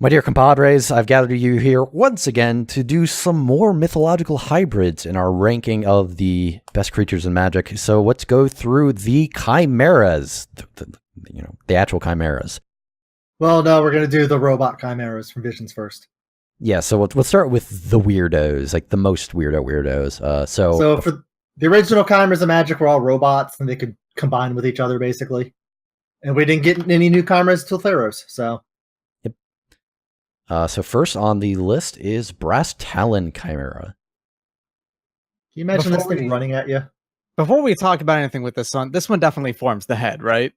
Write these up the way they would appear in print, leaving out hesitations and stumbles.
My dear compadres, I've gathered you here once again to do some more mythological hybrids in our ranking of the best creatures in Magic. So let's go through the Chimeras, the actual Chimeras. Well, no, we're going to do the robot Chimeras from Visions first. Yeah, so we'll start with the weirdos, like the most weirdos. So for the original Chimeras of Magic were all robots, and they could combine with each other, basically. And we didn't get any new Chimeras till Theros, so... So first on the list is Brass Talon Chimera. Can you imagine this thing running at you? Before we talk about anything with this one definitely forms the head, right?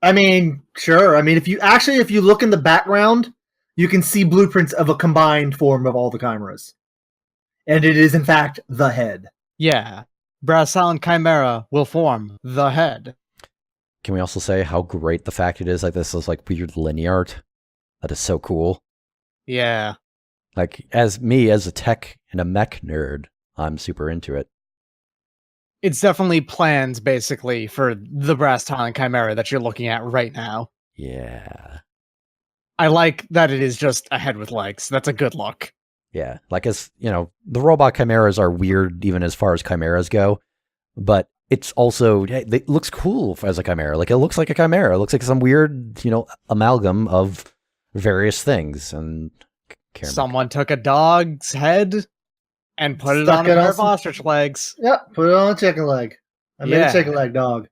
I mean, sure. I mean, if you look in the background, you can see blueprints of a combined form of all the Chimeras. And it is, in fact, the head. Yeah. Brass Talon Chimera will form the head. Can we also say how great the fact it is like this is like weird linear art? That is so cool. Yeah. Like, as a tech and a mech nerd, I'm super into it. It's definitely plans, basically, for the Brass Talon Chimera that you're looking at right now. Yeah. I like that it is just a head with legs. That's a good look. Yeah. Like, as, the robot chimeras are weird even as far as chimeras go, but it's also, it looks cool as a chimera. Like, it looks like a chimera. It looks like some weird, amalgam of various things. And Someone took a dog's head and put it on a pair of ostrich legs. Yep, put it on a chicken leg. I made a chicken leg dog.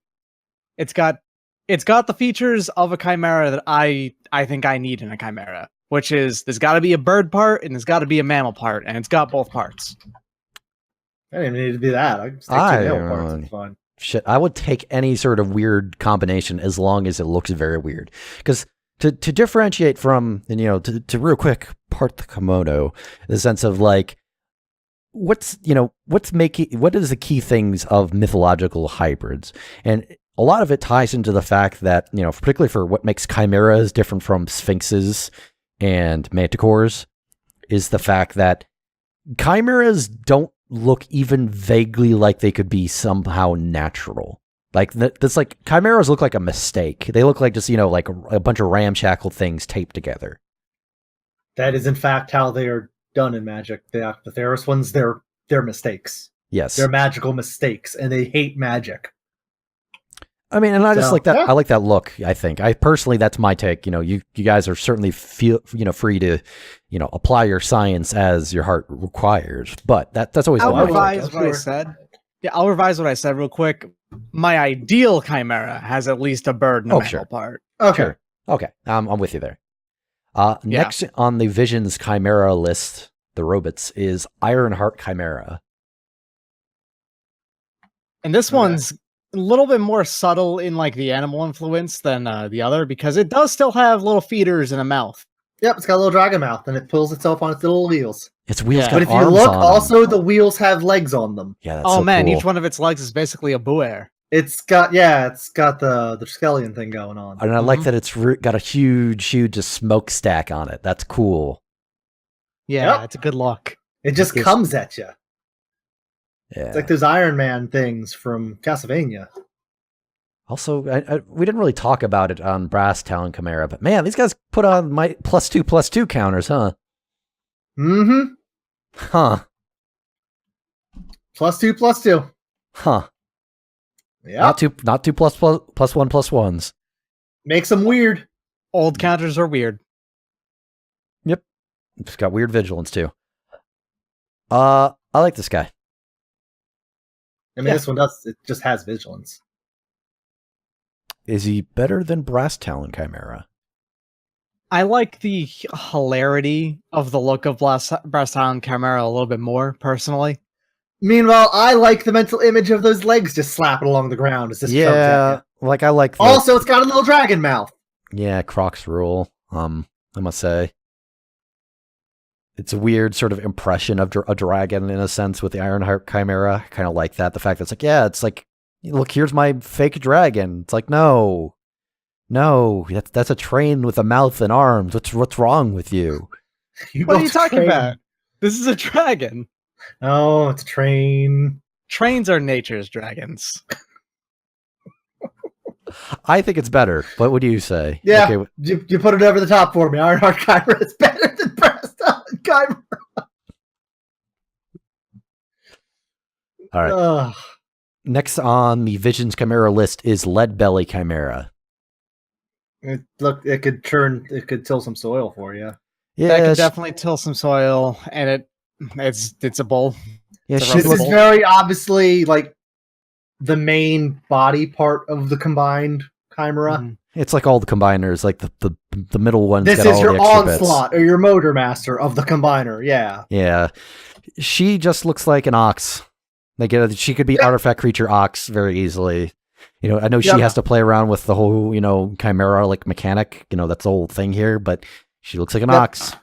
It's got the features of a chimera that I think I need in a chimera, which is there's got to be a bird part and there's got to be a mammal part, and it's got both parts. I didn't even need to be that. I just take two mammal parts. It's fine. Shit, I would take any sort of weird combination as long as it looks very weird. Because to differentiate from, to real quick part the kimono, in the sense of like, what is the key things of mythological hybrids? And a lot of it ties into the fact that, particularly for what makes chimeras different from sphinxes and manticores, is the fact that chimeras don't look even vaguely like they could be somehow natural. Like, that's like, chimeras look like a mistake. They look like just, like a bunch of ramshackle things taped together. That is, in fact, how they are done in Magic. The Theros ones, they're mistakes. Yes. They're magical mistakes, and they hate magic. I mean, and I just like that. Yeah. I like that look, I think. I personally, that's my take. You guys are certainly free to, apply your science as your heart requires. But that's always I'll revise what I said. Yeah, I'll revise what I said real quick. My ideal chimera has at least a bird and a mammal part. Okay. Sure. Okay. I'm with you there. Next on the Visions Chimera list, the robots, is Ironheart Chimera. And this one's a little bit more subtle in like the animal influence than the other, because it does still have little feeders and a mouth. Yep, it's got a little dragon mouth, and it pulls itself on its little wheels. Its wheels got But if you arms look, on also them. the wheels have legs on them. Yeah, that's so man, cool. each one of its legs is basically a buer. It's got the skeleton thing going on. And I like that it's got a huge smokestack on it. That's cool. Yeah, it's a good look. It just comes at you. Yeah. It's like those Iron Man things from Castlevania. Also, we didn't really talk about it on Brass Talon Chimera, but man, these guys put on my +2/+2 counters, huh? Mm-hmm. Huh. +2/+2. Huh. Yeah. Not two +1/+1s. Makes them weird. Old counters are weird. Yep. It's got weird vigilance too. I like this guy. I mean, this one does. It just has vigilance. Is he better than Brass Talon Chimera? I like the hilarity of the look of Brass Talon Chimera a little bit more, personally. Meanwhile, I like the mental image of those legs just slapping along the ground as this chugs at you. Like I like. Also, it's got a little dragon mouth. Yeah, Croc's rule. I must say, it's a weird sort of impression of a dragon in a sense with the Ironheart Chimera. I kind of like that. The fact that it's like, look, here's my fake dragon. It's like, no, that's a train with a mouth and arms. What's wrong with you? What are you talking about? This is a dragon. Oh, it's a train. Trains are nature's dragons. I think it's better. What would you say? Yeah, Okay, you put it over the top for me. Ironheart Chimera is better than Brass Talon Chimera. all right. Ugh. Next on the Visions Chimera list is Leadbelly Chimera. It could till some soil for you. Yeah, That could definitely till some soil, and it's a bull. yeah, it's a she This rubber is looks, bull. very obviously like the main body part of the combined Chimera. Mhm. it's like all the combiners, like the middle one's This got is all your the extra bits. onslaught or your motor master of the combiner. Yeah. Yeah, she just looks like an ox. Like she could be artifact creature ox very easily. You know, I know she Yep. has to play around with the whole, Chimera like mechanic. That's the whole thing here, but she looks like an Yep. ox.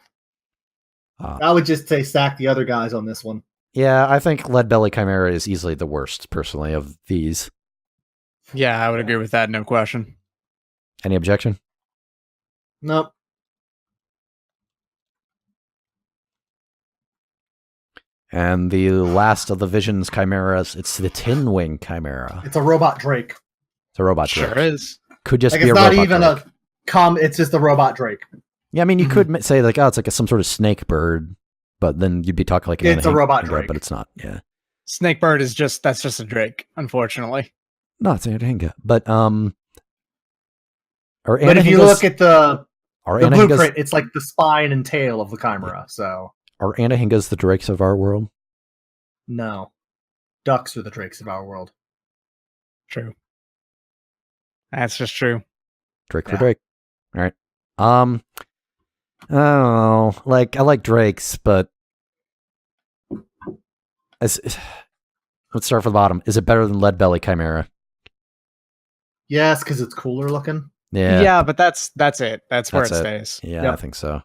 I would just say stack the other guys on this one. Yeah, I think Leadbelly Chimera is easily the worst, personally, of these. Yeah, I would agree with that. No question. Any objection? Nope. And the last of the Visions Chimeras, it's the Tin Wing Chimera. It's a robot Drake. It's a robot Sure Drake. is. Could just Like be it's a not robot even Drake. it's just a robot Drake. Yeah, I mean, you could say like, oh, it's like some sort of snake bird, but then you'd be talking like It's a robot Anahinga, Drake. but it's not. Yeah, Snakebird is that's just a Drake, unfortunately. no, it's Anahinga. But But if you look at the Anahingas, blueprint, it's like the spine and tail of the Chimera. So are Anahingas the Drakes of our world? no, ducks are the Drakes of our world. True. That's just true. Drake for Yeah. Drake. All right. I don't know. Like, I like Drakes, but let's start from the bottom. Is it better than Leadbelly Chimera? Yes, because it's cooler looking. Yeah. Yeah, but that's it. That's where it That's stays. Yeah, Yep. I think so.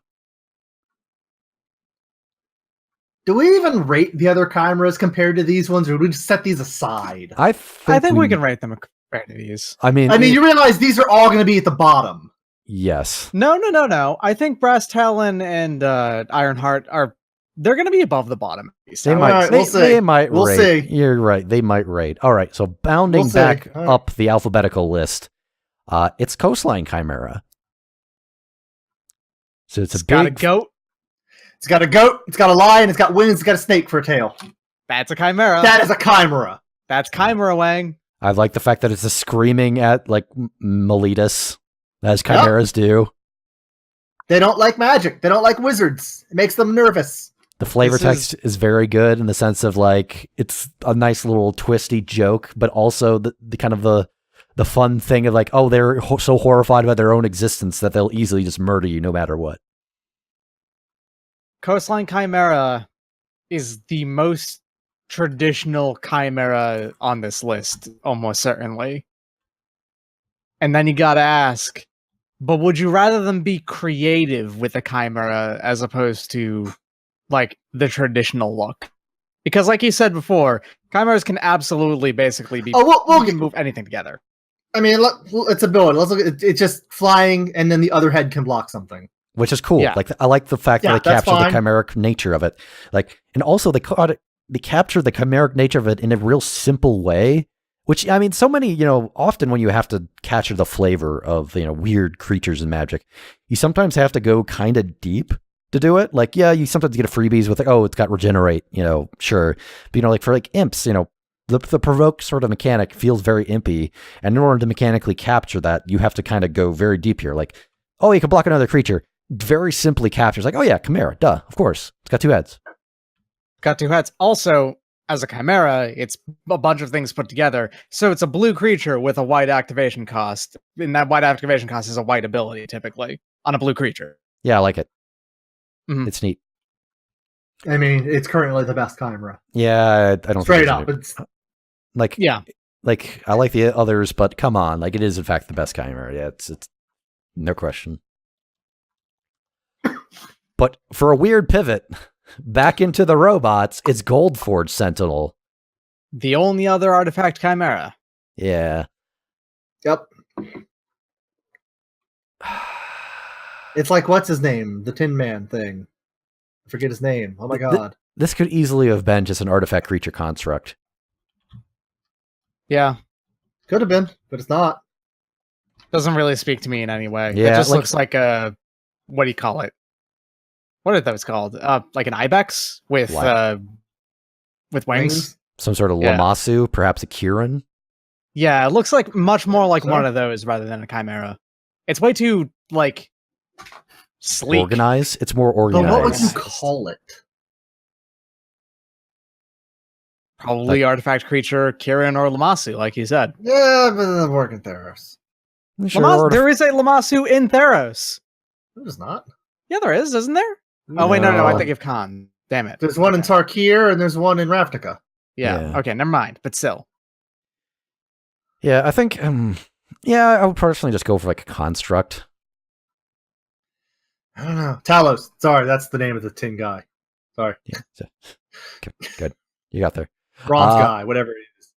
Do we even rate the other Chimeras compared to these ones, or do we just set these aside? I think we can rate them compared to these. I mean, you realize these are all going to be at the bottom. yes. No. I think Brass Talon and Ironheart they're going to be above the bottom. At least. They I would might. Alright, They, we'll see. they might We'll rate. see. You're right. They might rate. All right. So bounding We'll see. back All right. up the alphabetical list, it's Coastline Chimera. So it's It's a got a big goat. It's got a goat, it's got a lion, it's got wings, it's got a snake for a tail. That's a Chimera. That is a Chimera. That's Chimera Wang. I like the fact that it's a screaming at like Meletus, as chimeras do. They don't like magic. They don't like wizards. It makes them nervous. The flavor This text is very good in the sense of like it's a nice little twisty joke, but also the kind of the fun thing of like, oh, they're so horrified by their own existence that they'll easily just murder you no matter what. Coastline Chimera is the most traditional Chimera on this list, almost certainly. And then you gotta ask, but would you rather them be creative with a Chimera as opposed to like the traditional look? Because like you said before, Chimeras can absolutely basically be We'll you can move anything together. I mean, it's a ability. Let's look at it. It's just flying, and then the other head can block something. Which is cool. Yeah. Like I like the fact Yeah, that they that's capture the fine. chimeric nature of it. Like, and also they capture the chimeric nature of it in a real simple way. Which I mean, so many, often when you have to capture the flavor of weird creatures and magic, you sometimes have to go kind of deep to do it. Like, yeah, you sometimes get a freebies with like, oh, it's got regenerate, sure, but like for like imps, the provoke sort of mechanic feels very impy, and in order to mechanically capture that, you have to kind of go very deep here. Like, oh, you can block another creature. Very simply captures, like, oh yeah, Chimera, duh, of course, it's got two heads. Got two heads. Also, as a Chimera, it's a bunch of things put together. So it's a blue creature with a white activation cost. And that white activation cost is a white ability, typically, on a blue creature. Yeah, I like it. Mhm. It's neat. I mean, it's currently the best Chimera. Yeah, I don't Straight think up. there's It's like Yeah. like I like the others, but come on, like it is in fact the best Chimera. Yeah, it's no question. But for a weird pivot back into the robots, it's Goldforge Sentinel. The only other artifact Chimera. Yeah. yep. It's like what's his name? The Tin Man thing. I forget his name. Oh my god. This could easily have been just an artifact creature construct. Yeah. Could have been, but it's not. Doesn't really speak to me in any way. Yeah, It just like- looks like a, what do you call it? What are those called? Like an ibex with wings. Some sort of Yeah. Lamassu, perhaps a Kieran. Yeah, it looks like much more like Sure. one of those rather than a chimera. It's way too like sleek. Organized. It's more But organized. what would you Nice. call it? Probably artifact creature, Kieran or Lamassu, like you said. Yeah, but the working Theros. Sure, There is a Lamassu in Theros. There's not. Yeah, there is, isn't there? Oh wait, no, I No. think of Khan. Damn it. There's one in Tarkir and there's one in Ravnica. Yeah. Yeah. Okay, never mind. But still. Yeah, I think. I would personally just go for like a construct. I don't know. Talos. Sorry, that's the name of the tin guy. Sorry. Yeah, good. You got there. Bronze guy, whatever it is.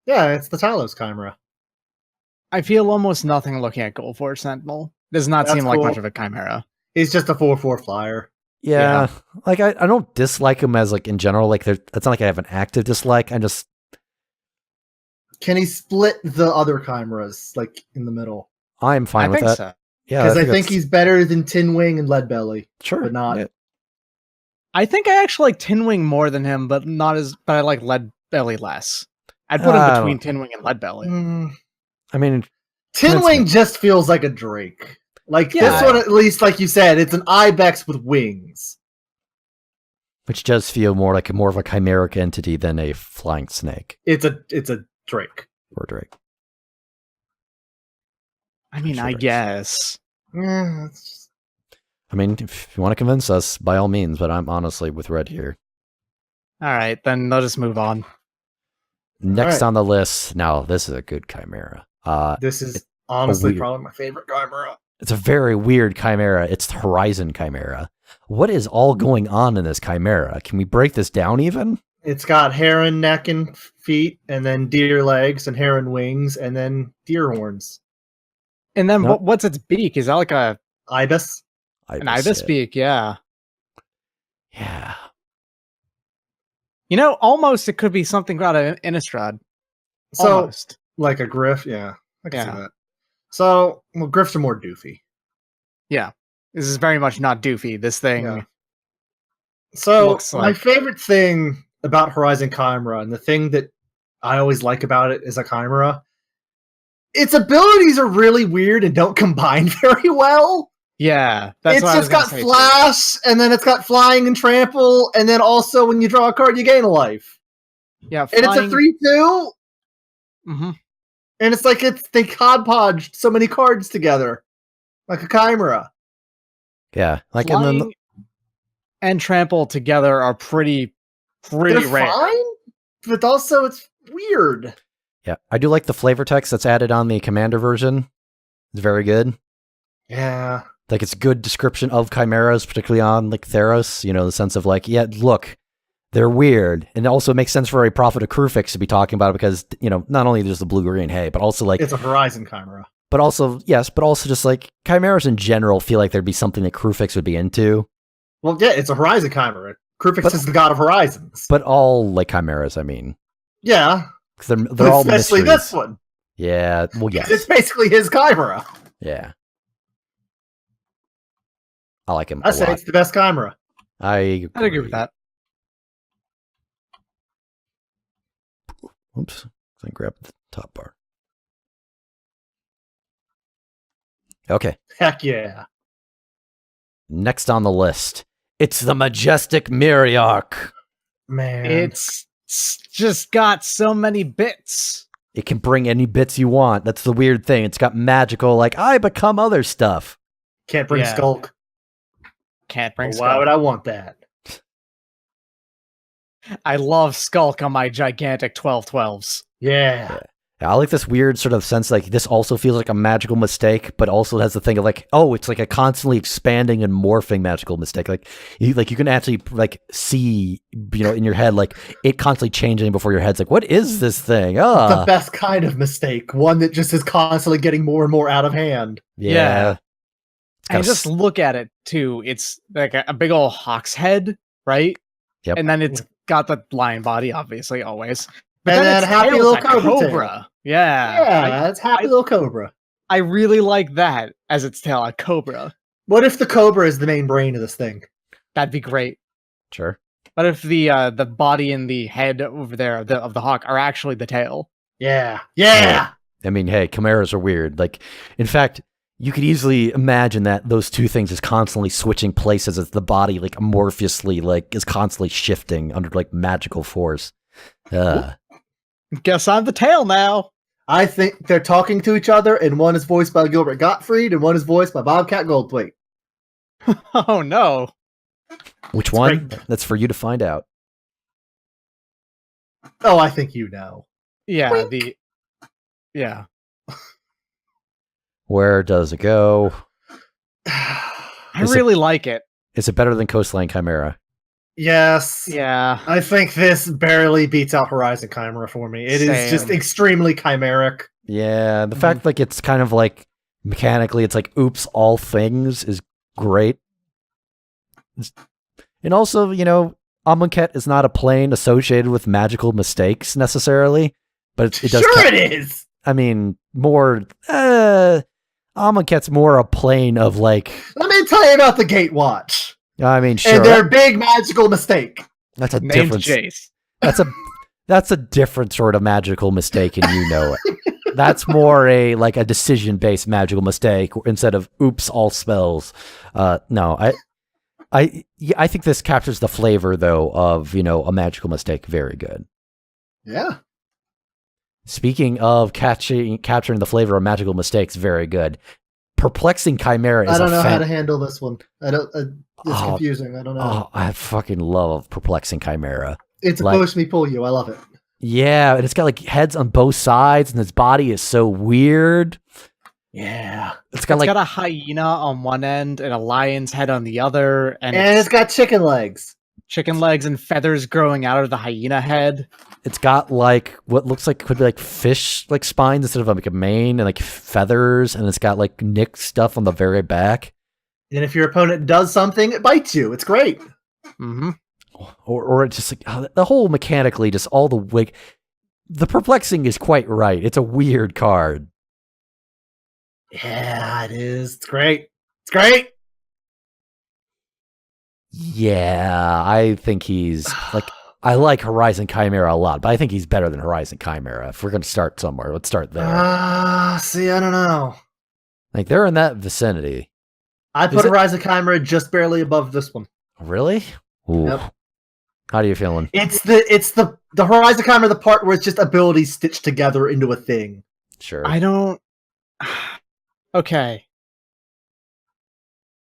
Yeah, it's the Talos Chimera. I feel almost nothing looking at Gold Forge Sentinel. Does not That's seem like cool. much of a chimera. He's just a 4/4 flyer. Yeah, like I don't dislike him as like in general. Like it's not like I have an active dislike. I just Can he split the other chimeras, like in the middle? I'm fine I with think that. so. Yeah, Because I think that's- he's better than Tin Wing and Leadbelly. sure, but not- yeah. I think I actually like Tinwing more than him, but I like Leadbelly less. I'd put I him don't- between Tinwing and Leadbelly. Mm, I mean, Tin Depends Wing on- just feels like a Drake. Like this Yeah. one, at least, like you said, it's an ibex with wings. which does feel more like more of a chimeric entity than a flying snake It's a Drake. or drake. I mean, Sure I is. guess. Yeah, it's just- I mean, if you want to convince us, by all means. But I'm honestly with Red here. All right, then let's just move on. Next right. on the list. Now, this is a good chimera. this is honestly weird- probably my favorite chimera. It's a very weird chimera. It's the Horizon Chimera. What is all going on in this chimera? Can we break this down even? It's got heron neck and feet, and then deer legs, and heron wings, and then deer horns. And then Nope. what's its beak? Is that like Ibis. an ibis beak? Yeah. Yeah. You know, almost it could be something out of Innistrad. So, Almost. like a griff, yeah. I can Yeah. see that. So, well, griffs are more doofy. This is very much not doofy. This thing. Yeah. So, Looks my like- favorite thing about Horizon Chimera, and the thing that I always like about it as a Chimera, its abilities are really weird and don't combine very well. Yeah, that's It's what I was just gonna got say, too. flash, and then it's got flying and trample, and then also when you draw a card, you gain a life. Yeah, And it's a 3/2, Mm-hmm. and it's like they hodgepodged so many cards together, like a Chimera. Yeah. Like, Flying and then and trample together are pretty They're rare. fine, but also it's weird. yeah, I do like the flavor text that's added on the Commander version. It's very good. Yeah. Like, it's good description of chimeras, particularly on like Theros. You know, the sense of like, yeah, look, they're weird, and it also makes sense for a Prophet of Crufix to be talking about it because not only there's the blue green hay, but also like It's a Horizon Chimera. but also just like chimeras in general feel like there'd be something that Crufix would be into. Well, yeah, it's a Horizon Chimera. Crufix But- is the god of horizons. But all like chimeras, I mean, Yeah, 'cause they're all especially mysteries. this one. Yeah, well, yes, It's basically his Chimera. yeah. I like him I a say lot. it's the best Chimera. I'd agree with that. Oops, I grabbed the top bar. Okay, Heck yeah. next on the list, it's the Majestic Myriarch. Man. It's just got so many bits. It can bring any bits you want. That's the weird thing. It's got magical, like, I become other stuff. Can't bring Yeah. Skulk. Can't bring Well, why Skulk. would I want that? I love Skulk on my gigantic 12/12s. Yeah. I like this weird sort of sense, like, this also feels like a magical mistake, but also has the thing of, like, oh, it's like a constantly expanding and morphing magical mistake. Like you can actually, like, see, in your head, like, it constantly changing before your head's like, what is this thing? The best kind of mistake. One that just is constantly getting more and more out of hand. Yeah. It's And got just look at it too. It's like a big old hawk's head, right? Yep. And then it's got the lion body, obviously, always. But And then then its happy tail's little a cobra tail. Yeah. Yeah, it's happy little cobra. I really like that as its tail, a cobra. What if the cobra is the main brain of this thing? That'd be great. Sure. What if the body and the head over there of the hawk are actually the tail? Yeah. Yeah. I mean, hey, chimeras are weird. Like, in fact, you could easily imagine that those two things is constantly switching places as the body, like, amorphously, like, is constantly shifting under, like, magical force. Guess I'm the tail now. I think they're talking to each other, and one is voiced by Gilbert Gottfried, and one is voiced by Bobcat Goldthwait. Oh no. Which one? That's for you to find out. Oh, I think you know. Yeah, Wink. yeah. Where does it go? I really like it. Is it better than Coastline Chimera? Yes. Yeah. I think this barely beats out Horizon Chimera for me. It is just extremely chimeric. Yeah, the fact like it's kind of like mechanically, it's like oops, all things is great. And also, you know, Amonkhet is not a plane associated with magical mistakes necessarily, but it does. Sure, it is. I mean, more. Amonkhet's more a plane of like. Let me tell you about the Gatewatch. I mean, sure. And their big magical mistake. That's a Named different. Jace. That's a different sort of magical mistake, and you know it. That's more a decision-based magical mistake instead of oops, all spells. No, I think this captures the flavor though of, you know, a magical mistake very good. Yeah. Speaking of capturing the flavor of magical mistakes, very good. Perplexing Chimera is I don't know how to handle this one. It's confusing. I don't know. Oh, I fucking love Perplexing Chimera. It's a push me pull you. I love it. Yeah, and it's got like heads on both sides, and its body is so weird. Yeah. It's got a hyena on one end and a lion's head on the other, and it's got chicken legs. Chicken legs and feathers growing out of the hyena head. It's got like what looks like could be like fish like spines instead of like a mane, and like feathers, and it's got like nick stuff on the very back. And if your opponent does something, it bites you. It's great. Mm-hmm. Or it's just like the whole mechanically, just all the like the Perplexing is quite right. It's a weird card. Yeah, it is. It's great. It's great. Yeah, I think he's like, I like Horizon Chimera a lot, but I think he's better than Horizon Chimera. If we're going to start somewhere, let's start there. See, I don't know. Like, they're in that vicinity. I put Horizon Chimera just barely above this one. Really? Ooh. Yep. How are you feeling? It's the Horizon Chimera, the part where it's just abilities stitched together into a thing. Sure. I don't... Okay.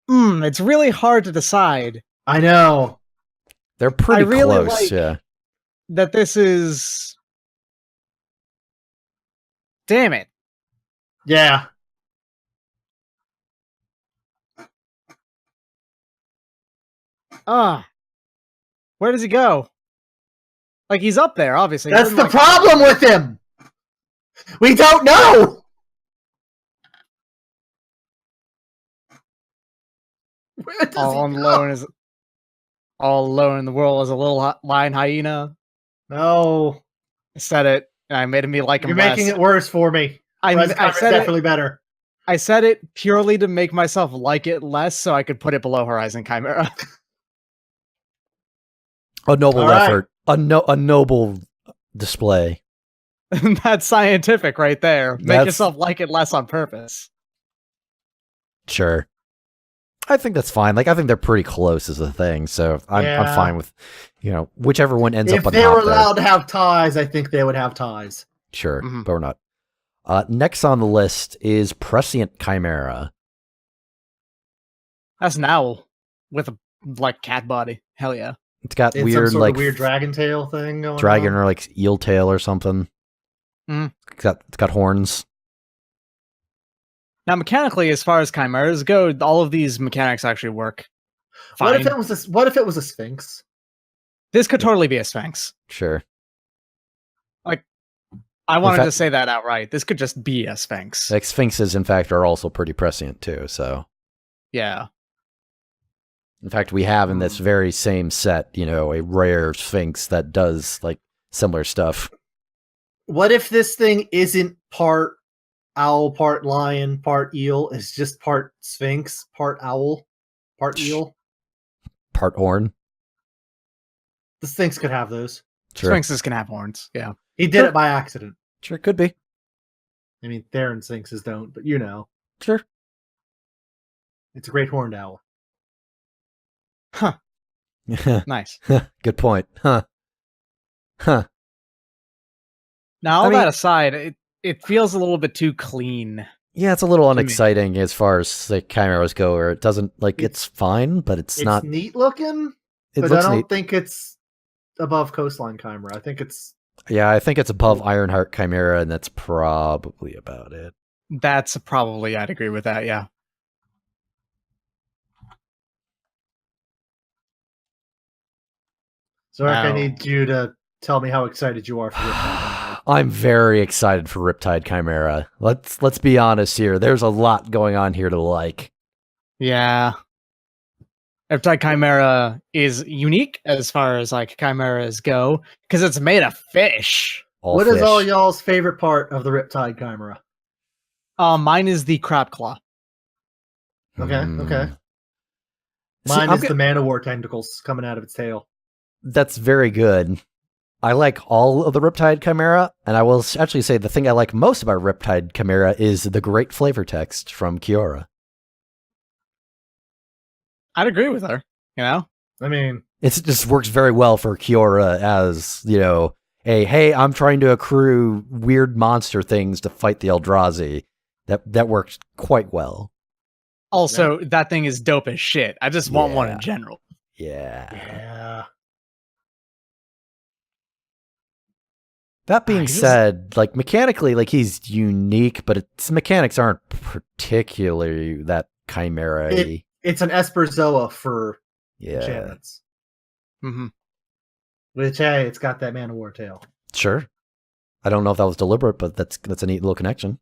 It's really hard to decide. I know. They're pretty really close, like yeah. That this is... Damn it. Yeah. Where does he go? Like, he's up there, obviously. That's the problem with him! We don't know! Where does all alone in the world as a little lion hyena. No. I said it, and I made me like him. You're making it worse for me. I said definitely better. I said it purely to make myself like it less, so I could put it below Horizon Chimera. A noble All right. effort. A noble display. That's scientific right there. Make yourself like it less on purpose. Sure. I think that's fine. Like, I think they're pretty close as a thing, so I'm fine with, you know, whichever one ends up on top there. If they were allowed to have ties, I think they would have ties. Sure, but we're not. Next on the list is Prescient Chimera. That's an owl with a cat body. Hell yeah. It's got Some weird sort like of weird dragon tail thing going dragon on. or like eel tail or something. It's got horns. Now, mechanically, as far as chimeras go, all of these mechanics actually work fine. What if it was a sphinx? This could totally be a sphinx. Sure. Like, I wanted to say that outright. This could just be a sphinx. Like sphinxes, in fact, are also pretty prescient too. So, yeah. In fact, we have in this very same set, you know, a rare sphinx that does like similar stuff. What if this thing isn't part owl, part lion, part eel? It's just part sphinx, part owl, part eel. Part Orn. The sphinx could have those. Sure. Sphinxes can have horns. Yeah. He did it by accident. Sure, could be. I mean, Theron sphinxes don't, but you know, Sure. it's a great horned owl. Huh. Nice. Good point. Huh. Now, all I mean- that aside, it feels a little bit too clean. Yeah, it's a little To me. unexciting as far as like chimeras go, where it doesn't like it's fine, but it's not. neat looking, It but I looks don't neat. think it's above Coastline Chimera. I think it's Yeah, I think it's above Ironheart Chimera, and that's probably about it. That's probably, I'd agree with that. Yeah. Zorak. I No. need you to tell me how excited you are for Riptide. I'm very excited for Riptide Chimera. Let's be honest here. There's a lot going on here to like. Yeah. Riptide Chimera is unique as far as like chimeras go because it's made of fish. What is all fish. y'all's favorite part of the Riptide Chimera? Mine is the crab claw. Okay, Hmm. okay. See, Mine I'm is go- the man of war tentacles coming out of its tail. That's very good. I like all of the Riptide Chimera, and I will actually say the thing I like most about Riptide Chimera is the great flavor text from Kiora. I'd agree with her. You know, I mean, It just works very well for Kiora as, you know, hey, I'm trying to accrue weird monster things to fight the Eldrazi. That works quite well. also that thing is dope as shit. I just want one Yeah. in general. Yeah. yeah. That being I just- said, like mechanically, like he's unique, but its mechanics aren't particularly that chimera-y. It's an Esperzoa for Yeah, enchantments. Hmm. Which, hey, it's got that man of war tail. sure. I don't know if that was deliberate, but that's a neat little connection.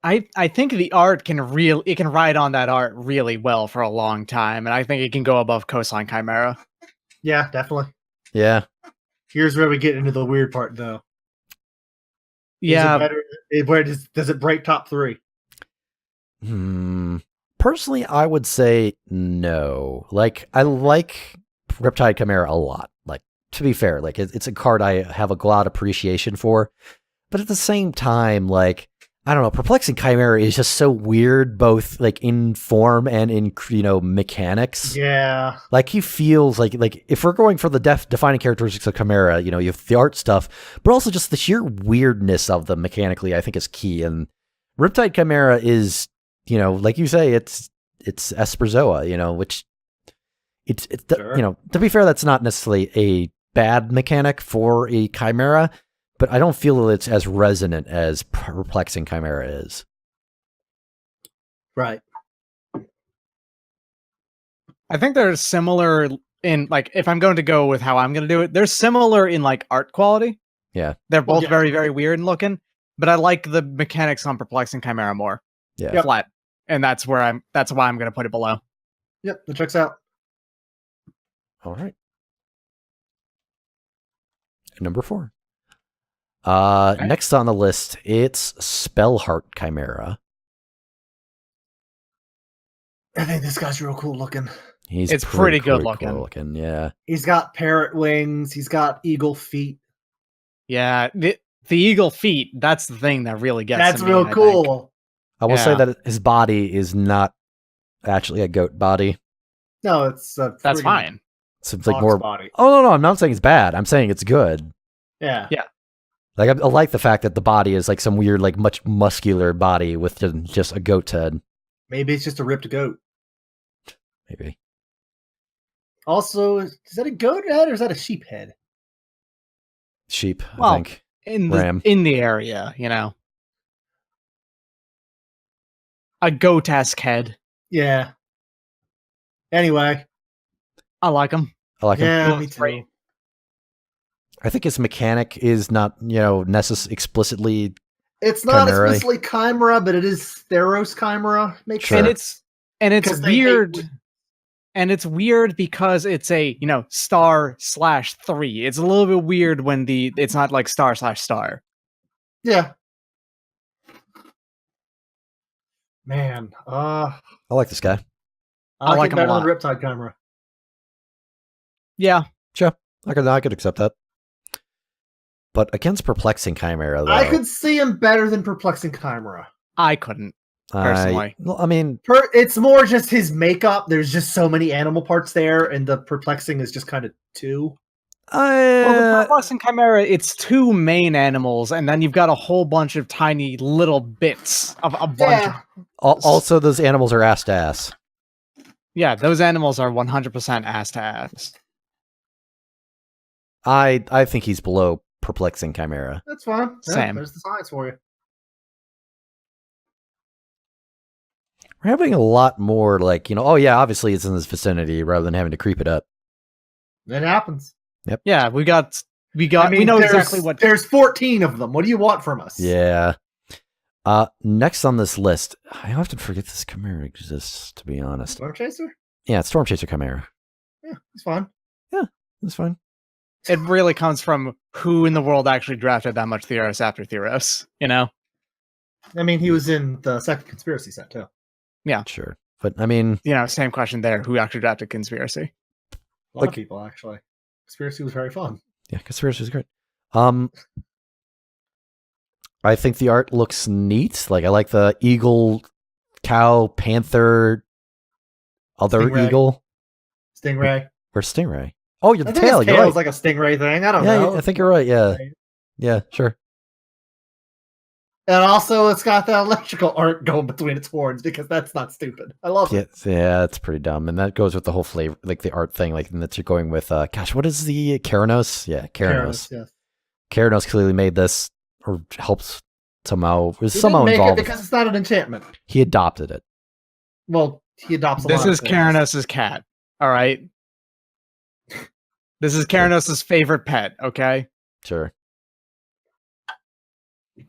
I think the art can ride on that art really well for a long time, and I think it can go above Coastline Chimera. Yeah, definitely. Yeah. Here's where we get into the weird part, though. Yeah, Where does it break top 3? Personally, I would say no. Like, I like Riptide Chimera a lot. Like, to be fair, like it's a card I have a lot of appreciation for. But at the same time, like, I don't know, Perplexing Chimera is just so weird, both like in form and in, you know, mechanics. Yeah. Like he feels like if we're going for the defining characteristics of Chimera, you know, you have the art stuff, but also just the sheer weirdness of them mechanically, I think is key. And Riptide Chimera is, you know, like you say, it's Esperzoa, you know, which it's Sure. you know, to be fair, that's not necessarily a bad mechanic for a Chimera, but I don't feel that it's as resonant as Perplexing Chimera is. Right. I think they're similar in like if I'm going to go with how I'm going to do it, they're similar in like art quality. Yeah. They're both Yeah. very very weird looking, but I like the mechanics on Perplexing Chimera more. Yeah. Flat. And that's why I'm going to put it below. Yep, that checks out. All right. Number 4. Okay. Next on the list, it's Spellheart Chimera. I think this guy's real cool looking. It's pretty good cool looking. Yeah. He's got parrot wings. He's got eagle feet. Yeah, the eagle feet, that's the thing that really gets That's to me, real I think. cool. I will say Yeah. that his body is not actually a goat body. No, it's a That's friggin' fine. So it's like fox more. body. Oh no, I'm not saying it's bad. I'm saying it's good. Yeah. Yeah. Like I like the fact that the body is like some weird, like much muscular body with just a goat's head. Maybe it's just a ripped goat. Maybe. Also, is that a goat head or is that a sheep head? Sheep, I Well, think. In Ram. the area, you know. A goat-esque head. Yeah. Anyway. I like them. I like him. Yeah, Well, me it's great. too. I think his mechanic is not, you know, explicitly. It's not Chimera. explicitly Chimera, but it is Theros Chimera. Makes Sure. sense. And it's 'Cause they hate weird. wood. And it's weird because it's a, you know, star/3. It's a little bit weird when it's not like star/star. Yeah. Man, I like this guy. I like like it him a better than lot. Riptide Chimera. Yeah. Sure, I could accept that. But against Perplexing Chimera, though, I could see him better than Perplexing Chimera. I couldn't, personally. I mean, It's more just his makeup. There's just so many animal parts there, and the Perplexing is just kind of two. Well, the Perplexing Chimera, it's two main animals, and then you've got a whole bunch of tiny little bits of a bunch of... also those animals are ass to ass. Yeah, those animals are 100% ass to ass. I think he's below Perplexing Chimera. That's fine. Yeah, Same. there's the science for you. We're having a lot more like, oh yeah, obviously it's in this vicinity rather than having to creep it up. It happens. Yeah, we know exactly what... There's 14 of them. What do you want from us? Yeah. Next on this list, I often forget this Chimera exists, to be honest. Storm Chaser? Yeah, it's Storm Chaser Chimera. Yeah, it's fine. It's fine. It really comes from who in the world actually drafted that much Theros after Theros, I mean, he was in the second conspiracy set, too. Yeah. Sure. But, I mean... Same question there. Who actually drafted Conspiracy? A lot of people, actually. Conspiracy was very fun. Yeah, Conspiracy is great. I think the art looks neat. Like, I like the eagle, cow, panther, other Stingray. eagle. Stingray. Where's Stingray? Oh, you're the I think tail. his You're tail right. is like a stingray thing. I don't know. I think you're right. Yeah. Yeah, sure. And also, it's got that electrical art going between its horns because that's not stupid. I love it. Yeah, it's pretty dumb. And that goes with the whole flavor, like the art thing, like that you're going with, gosh, what is the Keranos? Yeah, Keranos. Yes. Keranos clearly made this or helped somehow, was He somehow didn't make involved. it because it's not an enchantment. He adopted it. Well, he adopts a This lot of is things. Keranos' cat, all right? This is Keranos' favorite pet, okay? Sure.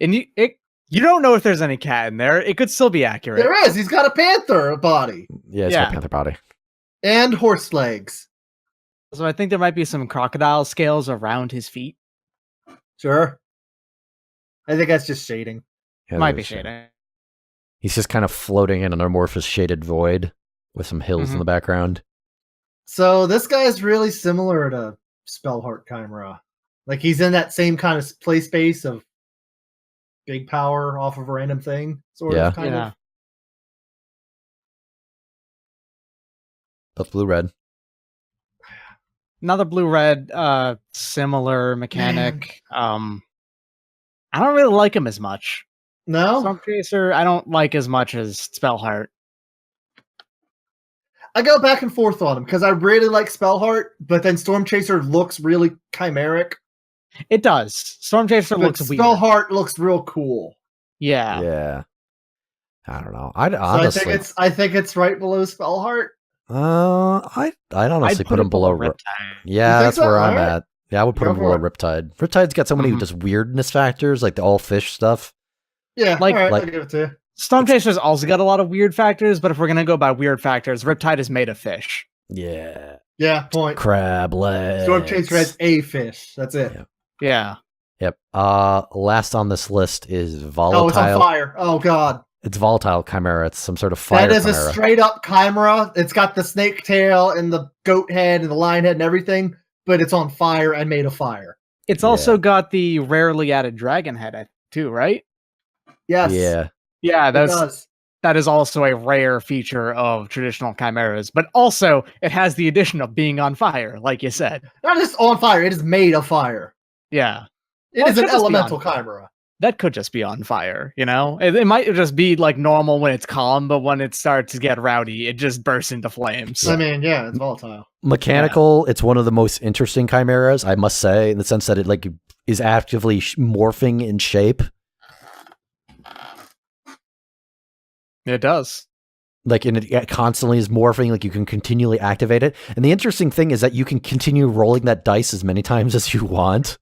And you don't know if there's any cat in there. It could still be accurate. There is. He's got a panther body. Yeah, it's got panther body. And horse legs. So I think there might be some crocodile scales around his feet. Sure. I think that's just shading. Yeah, Might be there's- shading. He's just kind of floating in an amorphous shaded void with some hills in the background. So this guy is really similar to Spellheart Chimera. Like he's in that same kind of play space of big power off of a random thing, sort Yeah. of, kind of. Both blue-red. Another blue-red, similar mechanic. I don't really like him as much. No? Storm Chaser, I don't like as much as Spellheart. I go back and forth on him because I really like Spellheart, but then Storm Chaser looks really chimeric. It does. Storm Chaser But looks weird. Spellheart looks real cool. Yeah. Yeah. I don't know. I'd So honestly... I think it's right below Spellheart. I'd honestly I'd put him below Riptide. Yeah, You think that's so? where I'm Alright. at. Yeah, I would put Go him below for Riptide. Riptide's got so many just weirdness factors, like the all fish stuff. Yeah, Like- all right, like- I'll give it to you. Storm Chaser's also got a lot of weird factors, but if we're gonna go by weird factors, Riptide is made of fish. Yeah. Yeah, point. Crab legs. Storm Chaser has a fish. That's it. Yeah. Yeah. Yep. Last on this list is Volatile. Oh, it's on fire. Oh, God. It's Volatile Chimera. It's some sort of fire That is chimera. a straight up chimera. It's got the snake tail and the goat head and the lion head and everything, but it's on fire and made of fire. It's also got the rarely added dragon head too, right? Yes. Yeah. Yeah, It that's does. that is also a rare feature of traditional chimeras, but also it has the addition of being on fire, like you said. Not just on fire, it is made of fire. Yeah. It Well, is it an should just be elemental on fire. chimera. That could just be on fire, you know? It might just be like normal when it's calm, but when it starts to get rowdy, it just bursts into flames. I mean, yeah, it's volatile. Mechanical, it's one of the most interesting chimeras, I must say, in the sense that it like is actively morphing in shape. It does. Like, and it constantly is morphing, like you can continually activate it. And the interesting thing is that you can continue rolling that dice as many times as you want.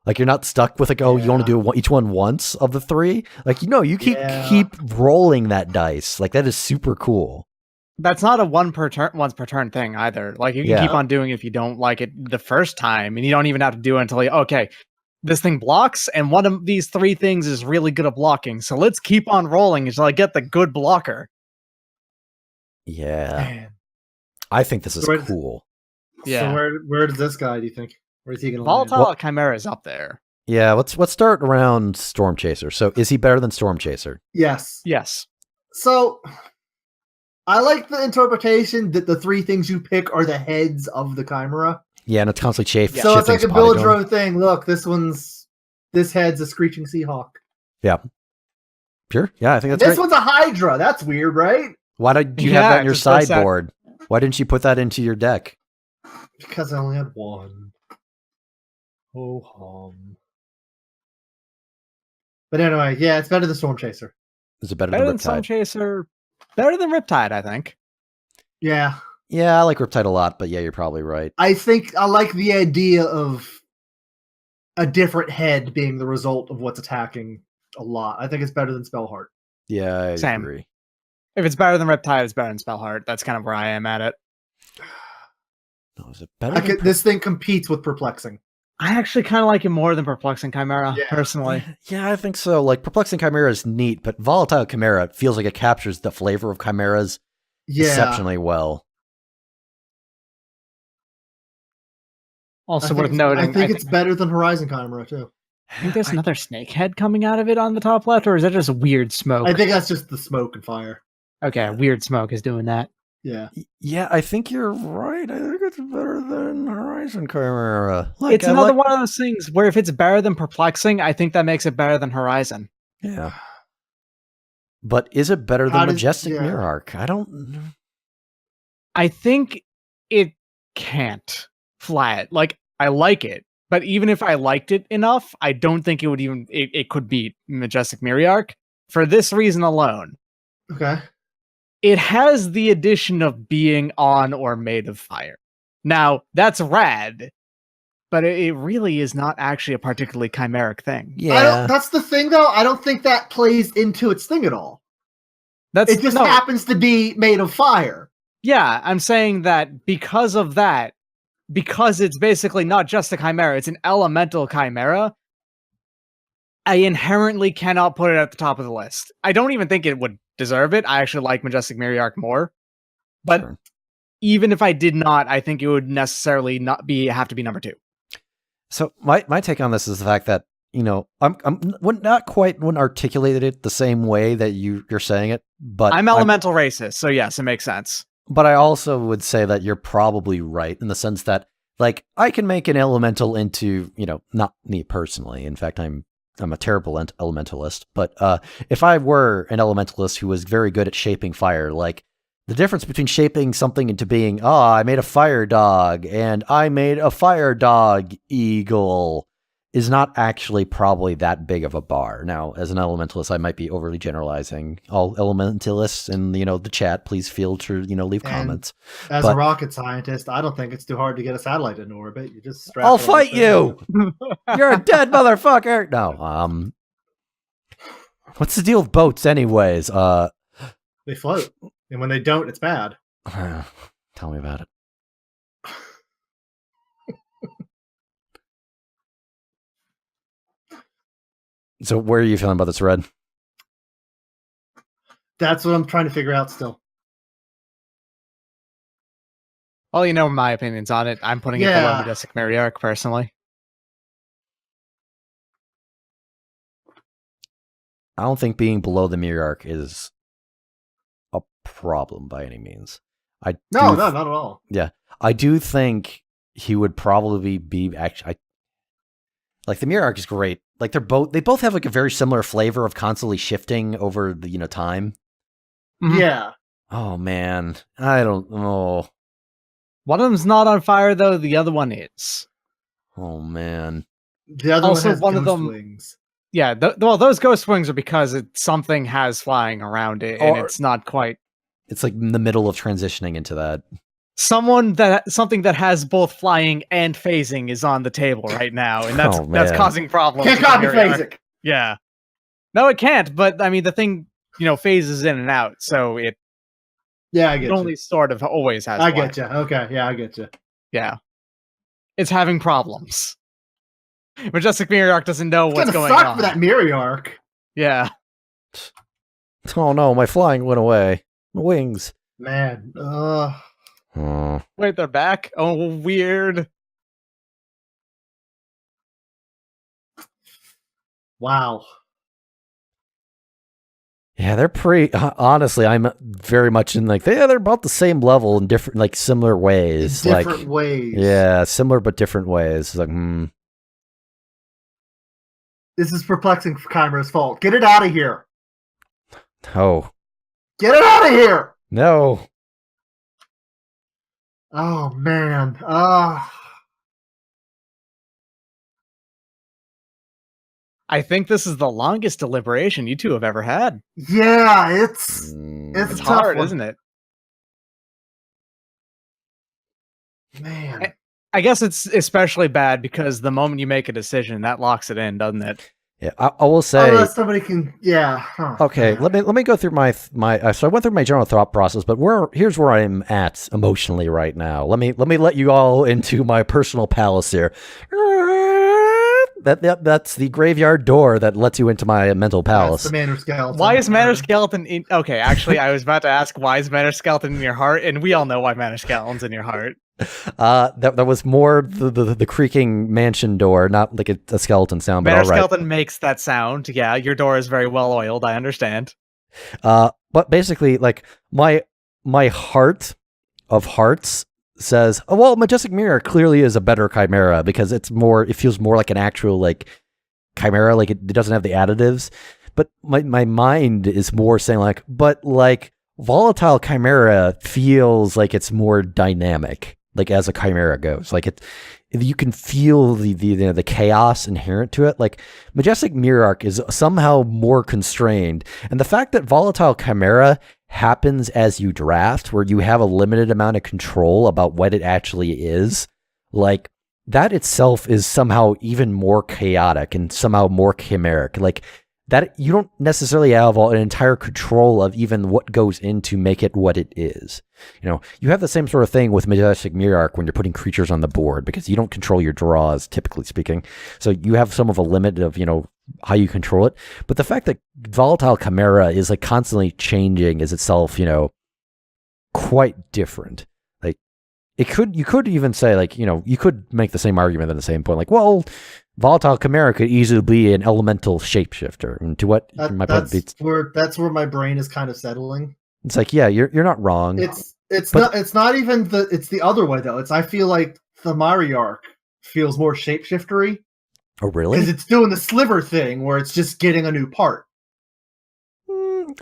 Like, you're not stuck with like, oh, you want to do each one once of the three. Like, you keep rolling that dice. Like, that is super cool. That's not a once per turn thing either. Like you can keep on doing it if you don't like it the first time, and you don't even have to do it until okay, this thing blocks, and one of these three things is really good at blocking. So let's keep on rolling until I get the good blocker. Yeah. Man. I think this is So cool. Yeah. So where does this guy, do you think? Where's he going to Volatile land? Chimera is up there. Yeah, let's start around Storm Chaser. So is he better than Storm Chaser? Yes. Yes. So I like the interpretation that the three things you pick are the heads of the Chimera. Yeah, and it's constantly shifting. So it's like a spotting village going. row thing. Look, this head's a screeching seahawk. Yeah. Sure. Yeah, I think And that's this great. one's a Hydra. That's weird, right? Why did you Yeah, have that in your just looks at- sideboard? Why didn't you put that into your deck? Because I only had one. Oh, hum. But anyway, yeah, it's better than Storm Chaser. Is it better Better than than Storm Riptide? Chaser. Better than Riptide, I think. Yeah. Yeah, I like Riptide a lot, but yeah, you're probably right. I think I like the idea of a different head being the result of what's attacking a lot. I think it's better than Spellheart. Yeah, I Same. agree. If it's better than Riptide, it's better than Spellheart. That's kind of where I am at it. No, is it better? This thing competes with Perplexing. I actually kind of like it more than Perplexing Chimera, Yeah. personally. Yeah, I think so. Like Perplexing Chimera is neat, but Volatile Chimera feels like it captures the flavor of chimeras Yeah. exceptionally well. Also worth noting, I think it's better than Horizon Chimera too. I think there's another snake head coming out of it on the top left, or is that just weird smoke? I think that's just the smoke and fire. Okay, weird smoke is doing that. Yeah. Yeah, I think you're right. I think it's better than Horizon Chimera. Like, It's another one of those things where if it's better than Perplexing, I think that makes it better than Horizon. Yeah. But is it better How than does- Majestic yeah. Mirror Arc? I don't. I think it can't fly it. Like, I like it, but even if I liked it enough, I don't think it would even, it could beat Majestic Mirror Arc for this reason alone. Okay. It has the addition of being on or made of fire. Now, that's rad, but it really is not actually a particularly chimeric thing. Yeah. That's the thing, though. I don't think that plays into its thing at all. That's It just no, happens to be made of fire. yeah, I'm saying that because of that, because it's basically not just a chimera, it's an elemental chimera, I inherently cannot put it at the top of the list. I don't even think it would deserve it. I actually like Majestic Mirror Arc more. But Sure. even if I did not, I think it would necessarily have to be number 2. So my take on this is the fact that, you know, I'm not quite wouldn't articulate it the same way that you're saying it, but I'm elemental racist, so yes, it makes sense. But I also would say that you're probably right in the sense that, like, I can make an elemental into, you know, not me personally. In fact, I'm a terrible elementalist. But if I were an elementalist who was very good at shaping fire, like, the difference between shaping something into being, I made a fire dog and I made a fire dog eagle is not actually probably that big of a bar. Now, as an elementalist, I might be overly generalizing. All elementalists in, you know, the chat, please feel to, you know, leave And comments. As a But- rocket scientist, I don't think it's too hard to get a satellite into orbit. You just strap I'll it on fight the you! thing. You're a dead motherfucker! No, what's the deal with boats anyways? They float. And when they don't, it's bad. Tell me about it. So where are you feeling about this, Red? That's what I'm trying to figure out still. Well, you know my opinions on it. I'm putting it below Yeah. Majestic Mirror Arc, personally. I don't think being below the mirror arc is a problem by any means. No, not at all. I do think he would probably be actually. Like the mirror arc is great. Like they both have like a very similar flavor of constantly shifting over the, you know, time. Mhm. Yeah. Oh man, I don't know. One of them's not on fire, though. The other one is. Oh man. The other Also, one has one of ghost them- wings. Yeah, well, those ghost wings are because something has flying around it, and Or- it's not quite It's like in the middle of transitioning into that. something that has both flying and phasing is on the table right now, and that's Oh, that's man. causing problems. Can't with the copy Mirror Arc. phasic. Yeah, no, it can't. But I mean, the thing, you know, phases in and out, so it Yeah, I get only you. sort of always has. I flying. get you. Okay, yeah, I get you. Yeah, it's having problems. Majestic Mirror doesn't know It's what's gonna going suck on. for that Mirror arc. Yeah. Oh no, my flying went away. My wings. Man. Oh. Wait, they're back? Oh, weird. Wow. Yeah, they're pretty. Honestly, I'm very much in like they're about the same level in different, like similar ways. Different ways. Yeah, similar but different ways. It's like, This is perplexing for Chimera's fault. Get it out of here. oh Get it out of here. no. Oh man. I think this is the longest deliberation you two have ever had. Yeah, it's Mm. It's a tough hard, one. isn't it? Man. I guess it's especially bad because the moment you make a decision, that locks it in, doesn't it? Yeah, I will say. Unless somebody can, yeah. Huh. Okay, Yeah. let me go through my so I went through my general thought process, but here's where I'm at emotionally right now. Let me let you all into my personal palace here. That's the graveyard door that lets you into my mental That's palace. the Manor Skeleton. Why is Manor Skeleton in... Okay, actually, I was about to ask why is Manor Skeleton in your heart, and we all know why Manor Skeleton's in your heart. That was more the creaking mansion door, not like a skeleton sound, but Manor all right. Skeleton makes that sound. Yeah, your door is very well oiled, I understand. But basically, like my heart of hearts says, oh, well, Majestic Mirror clearly is a better Chimera because it feels more like an actual like Chimera, like it doesn't have the additives. But my mind is more saying like, but like Volatile Chimera feels like it's more dynamic, like as a Chimera goes. Like you can feel the chaos inherent to it. Like Majestic Mirror is somehow more constrained, and the fact that Volatile Chimera happens as you draft, where you have a limited amount of control about what it actually is, like that itself is somehow even more chaotic and somehow more chimeric. Like that you don't necessarily have an entire control of even what goes in to make it what it is. You know, you have the same sort of thing with Majestic Mirror when you're putting creatures on the board because you don't control your draws, typically speaking. So you have some of a limit of, how you control it. But the fact that Volatile Chimera is like constantly changing is itself, quite different. Like you could even say like, you could make the same argument at the same point. Like, well, Volatile Chimera could easily be an elemental shapeshifter. And to what my point beats. That's where my brain is kind of settling. It's like, yeah, you're not wrong. It's not even it's the other way though. I feel like the Mariarch feels more shapeshiftery. Oh, really? Because it's doing the sliver thing where it's just getting a new part.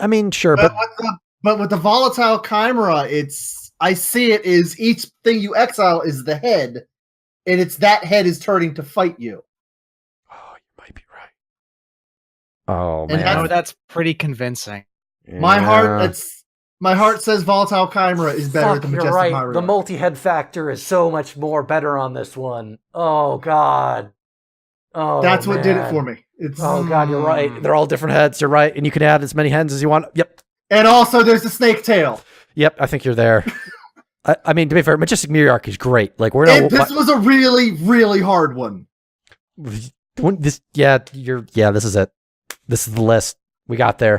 I mean, sure, but with the Volatile Chimera, I see it as each thing you exile is the head, and it's that head is turning to fight you. Oh, you might be right. Oh man, that's pretty convincing. Yeah. My heart says Volatile Chimera is better than Majestic right. Mariarch. The multi-head factor is so much more better on this one. Oh god. Oh, that's what did it for me. Oh god, you're right. They're all different heads. You're right, and you can add as many heads as you want. Yep. And also, there's a snake tail. Yep, I think you're there. I mean, to be fair, Majestic Mirror is great. Like this was a really, really hard one. This is it. This is the list. We got there.